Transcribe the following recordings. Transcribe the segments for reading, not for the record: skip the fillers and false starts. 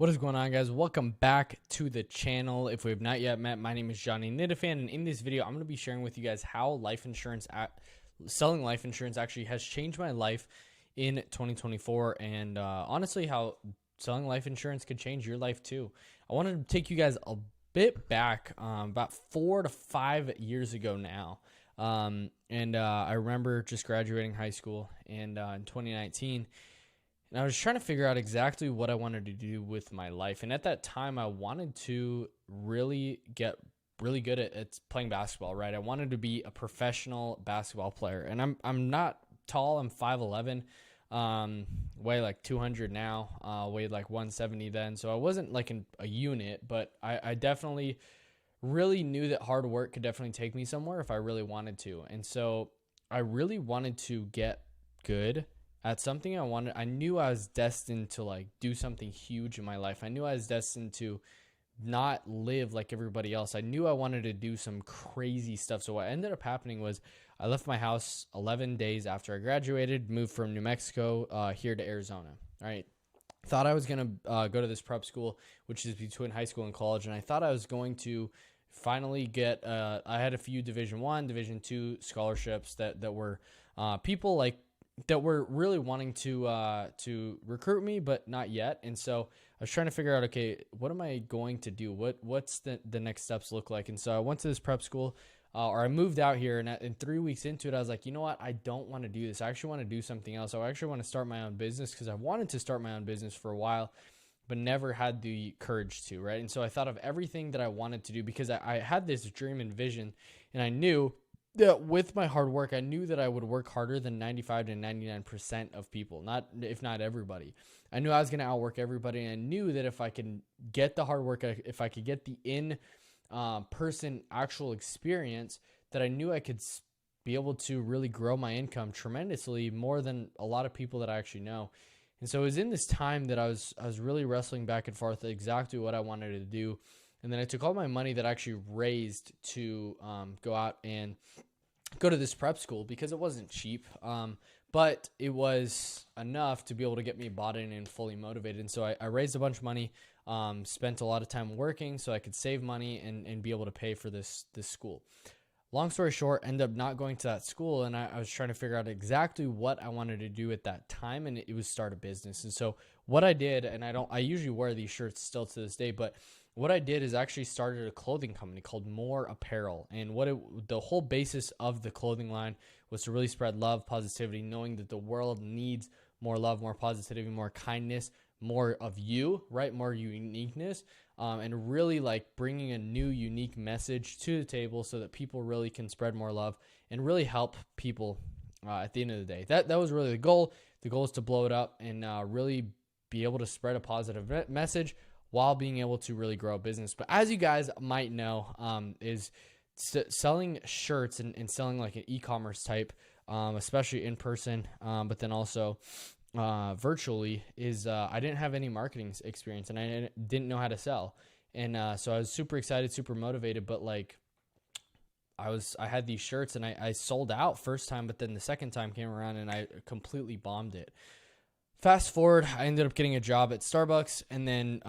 What is going on, guys? Welcome back to the channel. If we have not yet met, my name is Johnny Nitafan, and in this video, I'm going to be sharing with you guys how selling life insurance actually has changed my life in 2024, and honestly, how selling life insurance could change your life too. I wanted to take you guys a bit back, about 4 to 5 years ago now. I remember just graduating high school and in 2019. And I was trying to figure out exactly what I wanted to do with my life. And at that time, I wanted to really get really good at playing basketball, right? I wanted to be a professional basketball player. And I'm not tall. I'm 5'11", weigh like 200 now, weighed like 170 then. So I wasn't like a unit, but I definitely really knew that hard work could definitely take me somewhere if I really wanted to. And so I really wanted to get good at something. I knew I was destined to like do something huge in my life. I knew I was destined to not live like everybody else. I knew I wanted to do some crazy stuff. So what ended up happening was I left my house 11 days after I graduated, moved from New Mexico here to Arizona. All right. Thought I was going to go to this prep school, which is between high school and college. And I thought I was going to finally get, I had a few Division I, Division II scholarships that were people like, that were really wanting to recruit me, but not yet. And so I was trying to figure out, okay, what am I going to do? What's the next steps look like? And so I went to this prep school, or I moved out here, and 3 weeks into it, I was like, you know what? I don't want to do this. I actually want to do something else. I actually want to start my own business, because I wanted to start my own business for a while, but never had the courage to, right? And so I thought of everything that I wanted to do, because I had this dream and vision, and I knew that with my hard work, I knew that I would work harder than 95 to 99% of people, if not everybody. I knew I was going to outwork everybody, and I knew that if I could get the hard work, if I could get the in-person actual experience, that I knew I could be able to really grow my income tremendously, more than a lot of people that I actually know. And so it was in this time that I was really wrestling back and forth exactly what I wanted to do. And then I took all my money that I actually raised to go out and go to this prep school, because it wasn't cheap, but it was enough to be able to get me bought in and fully motivated. And so I raised a bunch of money, spent a lot of time working so I could save money and be able to pay for this school. Long story short, ended up not going to that school, and I was trying to figure out exactly what I wanted to do at that time, and it was start a business. And so what I did, and I usually wear these shirts still to this day, but what I did is actually started a clothing company called More Apparel. And the whole basis of the clothing line was to really spread love, positivity, knowing that the world needs more love, more positivity, more kindness, more of you, right? More uniqueness, and really like bringing a new, unique message to the table so that people really can spread more love and really help people at the end of the day. That was really the goal. The goal is to blow it up and really be able to spread a positive message while being able to really grow a business. But as you guys might know, is selling shirts and selling like an e-commerce type, especially in person, but then also virtually, is I didn't have any marketing experience, and I didn't know how to sell. And so I was super excited, super motivated, but like I had these shirts, and I sold out first time, but then the second time came around and I completely bombed it. Fast forward, I ended up getting a job at Starbucks, and then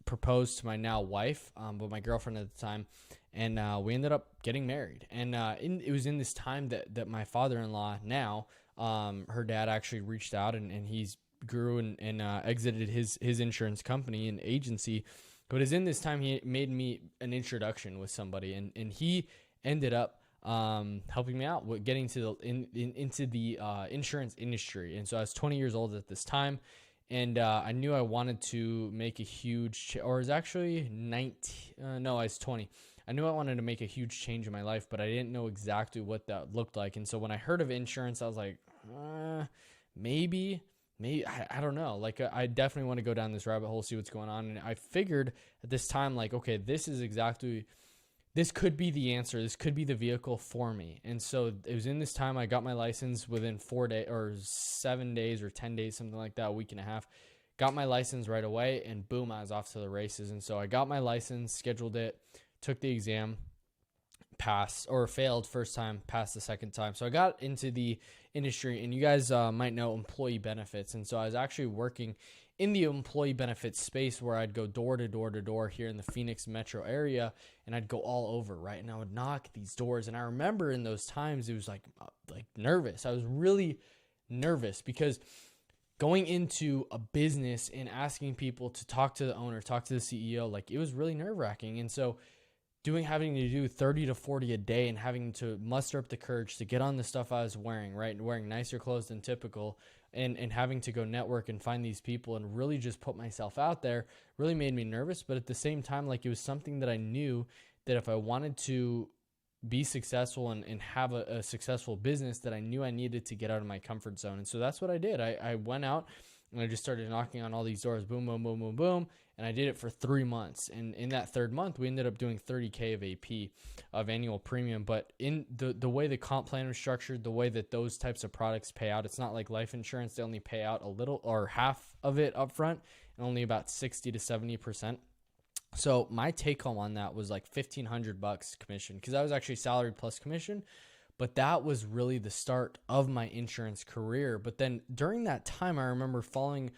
proposed to my now wife, but my girlfriend at the time, and we ended up getting married. And it was in this time that my father-in-law now, her dad actually reached out, and he's grew and exited his insurance company and agency. But it's in this time he made me an introduction with somebody, and he ended up helping me out with getting to into the insurance industry. And so I was 20 years old at this time, and I knew I wanted to make a huge, or it was actually 19, no, I was 20. I knew I wanted to make a huge change in my life, but I didn't know exactly what that looked like. And so when I heard of insurance, I was like, maybe, I don't know. Like, I definitely want to go down this rabbit hole, see what's going on. And I figured at this time, like, okay, this could be the answer. This could be the vehicle for me. And so it was in this time I got my license within 4 days or 7 days or 10 days, something like that, a week and a half. Got my license right away, and boom, I was off to the races. And so I got my license, scheduled it, took the exam, passed or failed first time, passed the second time. So I got into the industry, and you guys might know employee benefits. And so I was actually working in the employee benefits space where I'd go door to door to door here in the Phoenix metro area, and I'd go all over, right? And I would knock these doors. And I remember in those times, it was like nervous. I was really nervous because going into a business and asking people to talk to the owner, talk to the CEO, like it was really nerve wracking. And so having to do 30 to 40 a day and having to muster up the courage to get on the stuff I was wearing, right? Wearing nicer clothes than typical, and having to go network and find these people and really just put myself out there really made me nervous. But at the same time, like it was something that I knew that if I wanted to be successful and have a successful business, that I knew I needed to get out of my comfort zone. And so that's what I did. I went out and I just started knocking on all these doors, boom, boom, boom, boom, boom. And I did it for 3 months. And in that third month, we ended up doing $30K of AP of annual premium. But in the way the comp plan was structured, the way that those types of products pay out, it's not like life insurance. They only pay out a little or half of it up front and only about 60 to 70%. So my take home on that was like $1,500 commission, because I was actually salaried plus commission. But that was really the start of my insurance career. But then during that time, I remember following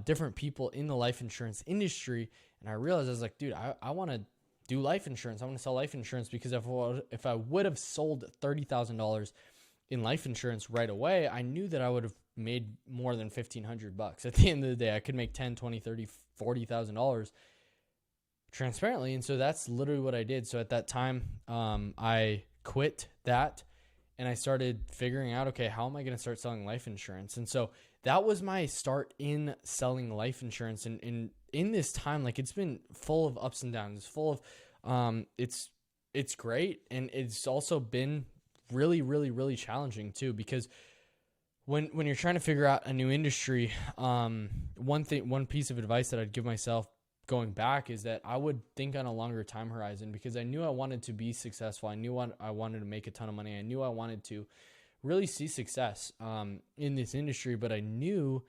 different people in the life insurance industry. And I realized, I was like, dude, I want to do life insurance. I want to sell life insurance, because if I would have sold $30,000 in life insurance right away, I knew that I would have made more than $1,500 at the end of the day. I could make $10, $20, $30, $40,000 transparently. And so that's literally what I did. So at that time, I quit that. And I started figuring out, okay, how am I going to start selling life insurance? And so that was my start in selling life insurance. And in this time, like it's been full of ups and downs. It's full of, it's great. And it's also been really, really, really challenging too, because when you're trying to figure out a new industry, one piece of advice that I'd give myself going back is that I would think on a longer time horizon, because I knew I wanted to be successful. I knew I wanted to make a ton of money. I knew I wanted to really see success in this industry, but I knew,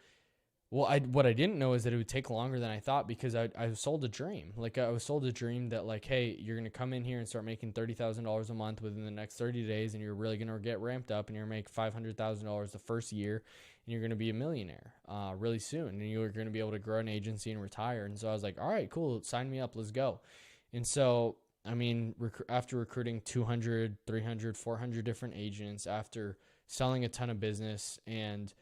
what I didn't know is that it would take longer than I thought, because I was sold a dream. Like I was sold a dream that like, hey, you're going to come in here and start making $30,000 a month within the next 30 days. And you're really going to get ramped up, and you're going to make $500,000 the first year. And you're going to be a millionaire really soon. And you're going to be able to grow an agency and retire. And so I was like, all right, cool. Sign me up. Let's go. And so, I mean, after recruiting 200, 300, 400 different agents, after selling a ton of business and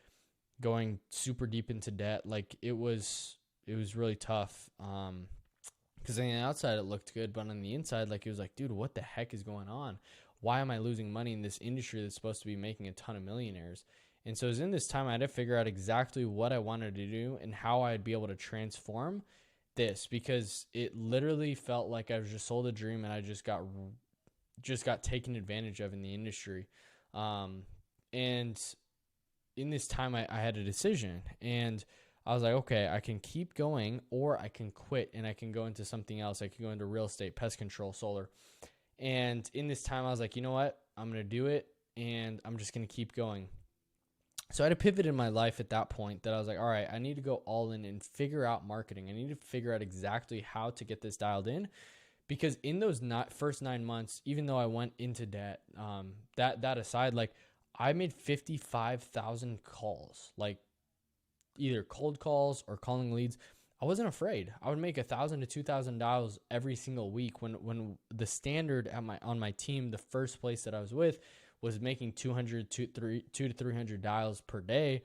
going super deep into debt, like it was really tough. Because on the outside it looked good, but on the inside, like it was like, dude, what the heck is going on? Why am I losing money in this industry that's supposed to be making a ton of millionaires? And so it was in this time I had to figure out exactly what I wanted to do and how I'd be able to transform this, because it literally felt like I was just sold a dream and I just got taken advantage of in the industry. And in this time I had a decision, and I was like, okay, I can keep going or I can quit and I can go into something else. I can go into real estate, pest control, solar. And in this time I was like, you know what? I'm going to do it, and I'm just going to keep going. So I had a pivot in my life at that point that I was like, all right, I need to go all in and figure out marketing. I need to figure out exactly how to get this dialed in, because in those first 9 months, even though I went into debt, that aside, like I made 55,000 calls, like either cold calls or calling leads. I wasn't afraid. I would make $1,000 to $2,000 every single week, when the standard on my team, the first place that I was with, was making 200 to 300 dials per day.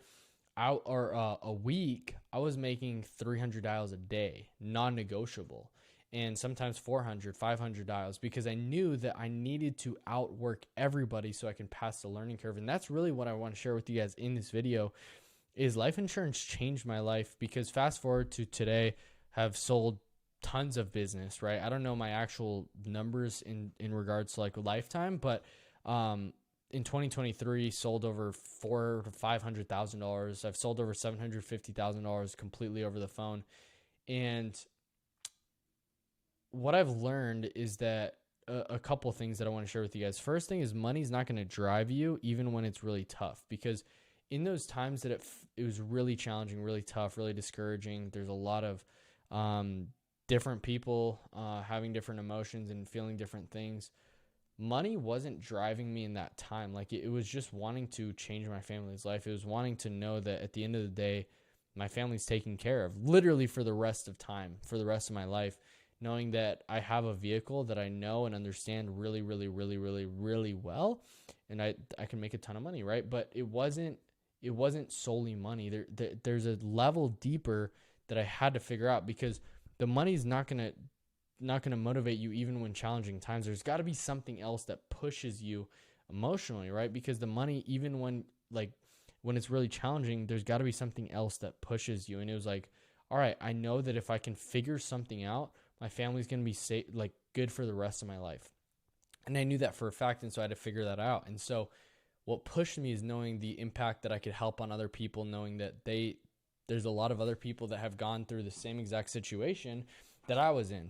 A week, I was making 300 dials a day, non-negotiable, and sometimes 400, 500 dials, because I knew that I needed to outwork everybody so I can pass the learning curve. And that's really what I want to share with you guys in this video. Is life insurance changed my life, because fast forward to today, have sold tons of business, right? I don't know my actual numbers in regards to like lifetime, but in 2023, sold over $400,000 to $500,000. I've sold over $750,000 completely over the phone. And what I've learned is that a couple things that I want to share with you guys. First thing is, money's not going to drive you even when it's really tough, because in those times that it was really challenging, really tough, really discouraging, there's a lot of different people having different emotions and feeling different things. Money wasn't driving me in that time. Like it was just wanting to change my family's life. It was wanting to know that at the end of the day, my family's taken care of literally for the rest of time, for the rest of my life, knowing that I have a vehicle that I know and understand really, really, really, really, really well. And I can make a ton of money, right? But it wasn't solely money. There's a level deeper that I had to figure out, because the money's not gonna motivate you even when challenging times. There's got to be something else that pushes you emotionally, right? Because the money, even when it's really challenging, there's got to be something else that pushes you. And it was like, all right, I know that if I can figure something out, my family's gonna be safe, like good for the rest of my life. And I knew that for a fact, and so I had to figure that out. And so what pushed me is knowing the impact that I could help on other people, knowing that there's a lot of other people that have gone through the same exact situation that I was in,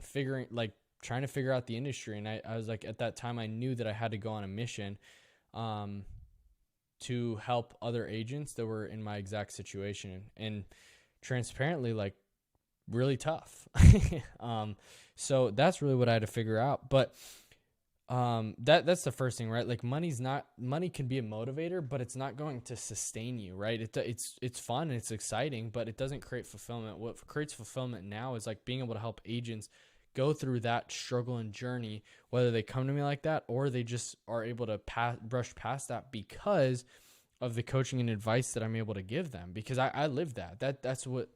trying to figure out the industry. And I was like, at that time, I knew that I had to go on a mission to help other agents that were in my exact situation, and transparently, like, really tough. So that's really what I had to figure out. But that's the first thing, right? Like, money can be a motivator, but it's not going to sustain you, right? It's fun and it's exciting, but it doesn't create fulfillment. What creates fulfillment now is like being able to help agents go through that struggle and journey, whether they come to me like that or they just are able to brush past that because of the coaching and advice that I'm able to give them, because I lived that's what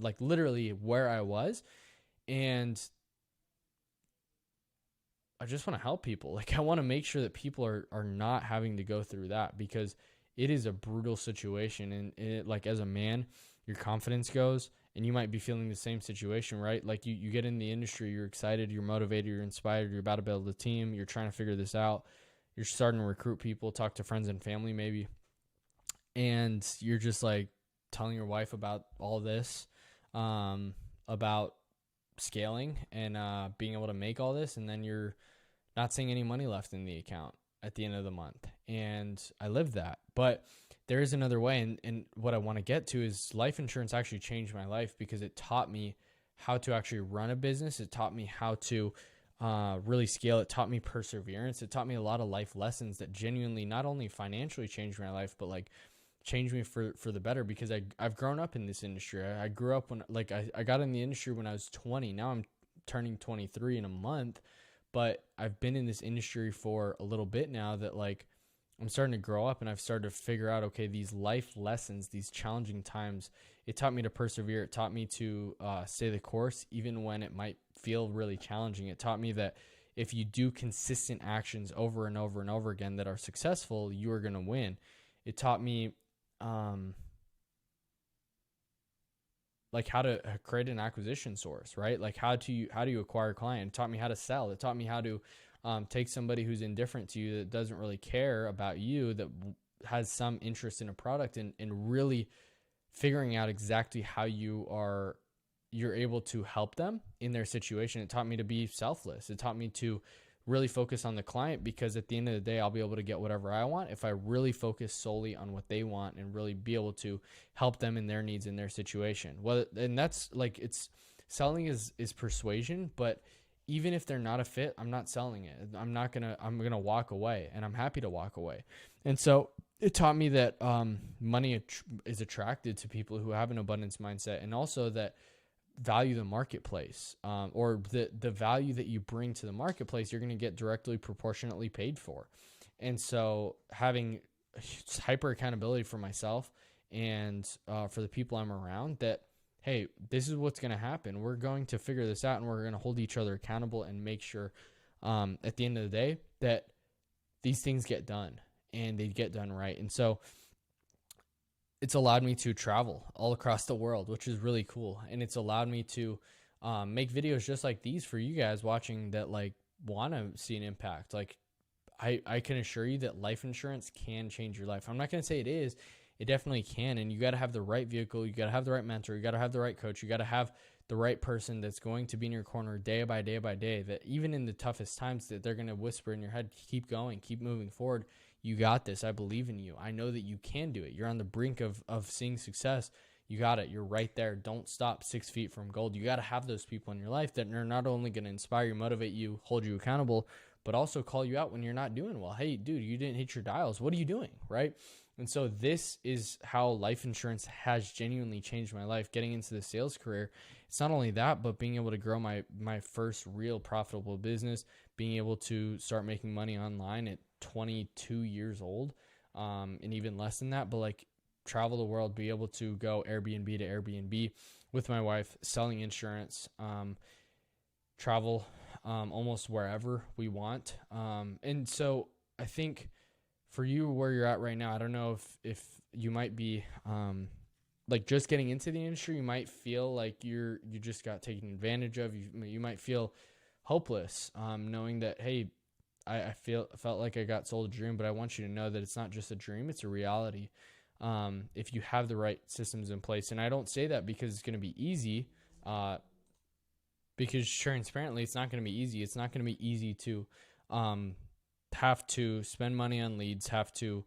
like literally where I was. And I just want to help people. Like, I want to make sure that people are not having to go through that, because it is a brutal situation. And it, like, as a man, your confidence goes, and you might be feeling the same situation, right? Like, you get in the industry, you're excited, you're motivated, you're inspired, you're about to build a team, you're trying to figure this out, you're starting to recruit people, talk to friends and family maybe, and you're just like telling your wife about all this, about scaling and being able to make all this, and then you're not seeing any money left in the account at the end of the month. And I lived that. But there is another way, and what I want to get to is life insurance actually changed my life, because it taught me how to actually run a business. It taught me how to really scale. It taught me perseverance. It taught me a lot of life lessons that genuinely not only financially changed my life, but like changed me for the better, because I've grown up in this industry. I grew up when, like, I got in the industry when I was 20. Now I'm turning 23 in a month, but I've been in this industry for a little bit now, that like I'm starting to grow up, and I've started to figure out, okay, these life lessons, these challenging times, it taught me to persevere. It taught me to stay the course, even when it might feel really challenging. It taught me that if you do consistent actions over and over and over again that are successful, you are going to win. It taught me like how to create an acquisition source, right? Like how do you acquire a client? It taught me how to sell. It taught me how to take somebody who's indifferent to you, that doesn't really care about you, that has some interest in a product, and really figuring out exactly how you're able to help them in their situation. It taught me to be selfless. It taught me to really focus on the client, because at the end of the day, I'll be able to get whatever I want if I really focus solely on what they want and really be able to help them in their needs, in their situation. Well, and that's like, selling is persuasion, but even if they're not a fit, I'm not selling it. I'm going to walk away, and I'm happy to walk away. And so it taught me that money is attracted to people who have an abundance mindset, and also that value the marketplace, or the value that you bring to the marketplace, you're going to get directly proportionately paid for. And so having hyper accountability for myself and for the people I'm around, that, hey, this is what's going to happen. We're going to figure this out, and we're going to hold each other accountable and make sure at the end of the day that these things get done, and they get done right. And so it's allowed me to travel all across the world, which is really cool. And it's allowed me to make videos just like these for you guys watching that like want to see an impact. Like I can assure you that life insurance can change your life. I'm not going to say it is. It definitely can. And you got to have the right vehicle. You got to have the right mentor. You got to have the right coach. You got to have the right person that's going to be in your corner day by day by day, that even in the toughest times, that they're going to whisper in your head, keep going, keep moving forward. You got this. I believe in you. I know that you can do it. You're on the brink of seeing success. You got it. You're right there. Don't stop 6 feet from gold. You got to have those people in your life that are not only going to inspire you, motivate you, hold you accountable, but also call you out when you're not doing well. Hey, dude, you didn't hit your dials. What are you doing? Right? And so this is how life insurance has genuinely changed my life. Getting into the sales career, it's not only that, but being able to grow my first real profitable business, being able to start making money online at 22 years old, and even less than that, but like travel the world, be able to go Airbnb to Airbnb with my wife, selling insurance, travel almost wherever we want. And so I think for you, where you're at right now, I don't know if you might be like just getting into the industry. You might feel like you just got taken advantage of. You might feel hopeless, knowing that, hey, I felt like I got sold a dream, but I want you to know that it's not just a dream, it's a reality. If you have the right systems in place. And I don't say that because it's going to be easy, because transparently, it's not going to be easy. It's not going to be easy to have to spend money on leads, have to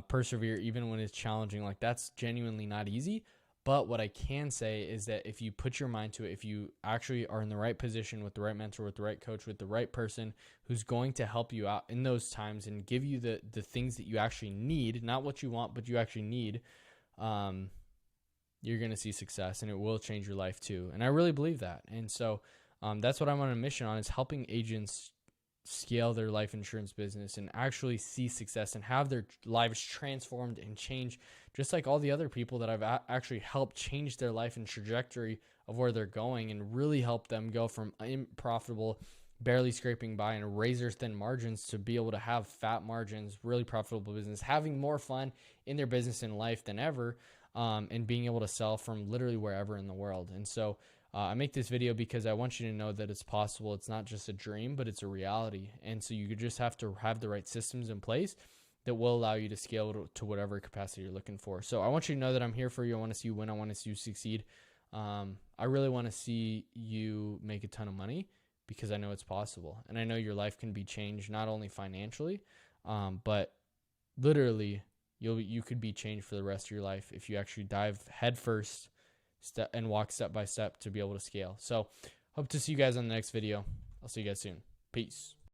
persevere even when it's challenging. Like, that's genuinely not easy. But what I can say is that if you put your mind to it, if you actually are in the right position with the right mentor, with the right coach, with the right person who's going to help you out in those times and give you the things that you actually need, not what you want, but you actually need, you're going to see success, and it will change your life too. And I really believe that. And so that's what I'm on a mission on, is helping agents scale their life insurance business and actually see success and have their lives transformed and change, just like all the other people that I've actually helped change their life and trajectory of where they're going, and really help them go from unprofitable, barely scraping by and razor thin margins to be able to have fat margins, really profitable business, having more fun in their business and life than ever, and being able to sell from literally wherever in the world. And so I make this video because I want you to know that it's possible. It's not just a dream, but it's a reality. And so you just have to have the right systems in place that will allow you to scale to whatever capacity you're looking for. So I want you to know that I'm here for you. I want to see you win. I want to see you succeed. I really want to see you make a ton of money, because I know it's possible. And I know your life can be changed, not only financially, but literally you could be changed for the rest of your life if you actually dive headfirst and walk step by step to be able to scale. So hope to see you guys on the next video. I'll see you guys soon. Peace.